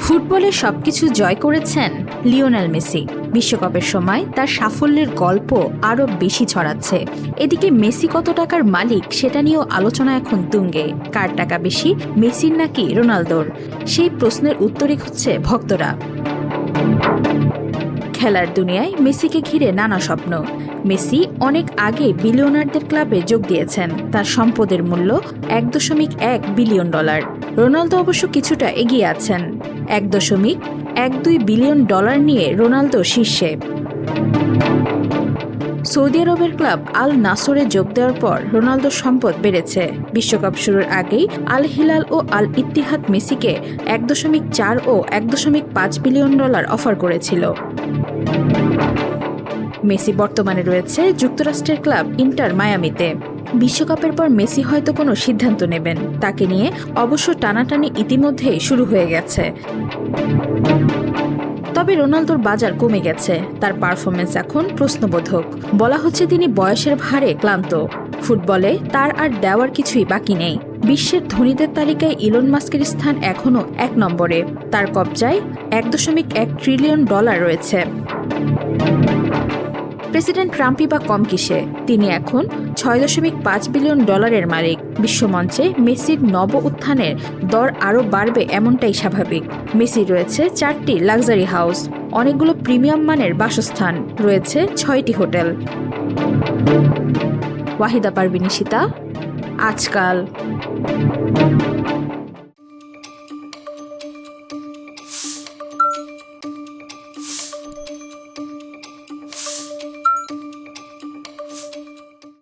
ফুটবলে সবকিছু জয় করেছেন লিওনেল মেসি। বিশ্বকাপের সময় তার সাফল্যের গল্প আরও বেশি ছড়াচ্ছে। এদিকে মেসি কত টাকার মালিক সেটা নিয়েও আলোচনা এখন তুঙ্গে। কার টাকা বেশি, মেসির নাকি রোনালদোর? সেই প্রশ্নের উত্তরই খুঁজছে ভক্তরা। খেলার দুনিয়ায় মেসিকে ঘিরে নানা স্বপ্ন। মেসি অনেক আগে বিলিয়নারদের ক্লাবে যোগ দিয়েছেন। তার সম্পদের মূল্য $1.1 বিলিয়ন। রোনালদো অবশ্য কিছুটা এগিয়ে আছেন। $1.12 বিলিয়ন নিয়ে রোনালদো শীর্ষে। সৌদি আরবের ক্লাব আল নাসরে যোগ দেওয়ার পর রোনালদোর সম্পদ বেড়েছে। বিশ্বকাপ শুরুর আগেই আল হিলাল ও আল ইত্তিহাদ মেসিকে $1.4 ও $1.5 বিলিয়ন অফার করেছিল। মেসি বর্তমানে রয়েছে যুক্তরাষ্ট্রের ক্লাব ইন্টার মায়ামিতে। বিশ্বকাপের পর মেসি হয়তো কোনো সিদ্ধান্ত নেবেন। তাকে নিয়ে অবশ্য টানাটানি ইতিমধ্যেই শুরু হয়ে গেছে। তবে রোনালদোর বাজার কমে গেছে। তার পারফরমেন্স এখন প্রশ্নবোধক। বলা হচ্ছে তিনি বয়সের ভারে ক্লান্ত। ফুটবলে তার আর দেওয়ার কিছুই বাকি নেই। বিশ্বের ধনীদের তালিকায় ইলন মাস্কের স্থান এখনও 1 নম্বরে। তার কবজায় $1.1 ট্রিলিয়ন রয়েছে। প্রেসিডেন্ট ট্রাম্পই বা কম কিসে? তিনি এখন $6.5 বিলিয়ন মালিক। বিশ্বমঞ্চে মেসির নব উত্থানের দর আরও বাড়বে এমনটাই স্বাভাবিক। মেসির রয়েছে 4টি লাক্সারি হাউস, অনেকগুলো প্রিমিয়াম মানের বাসস্থান, রয়েছে 6টি হোটেল। ওয়াহিদা পারভিন, আজকাল।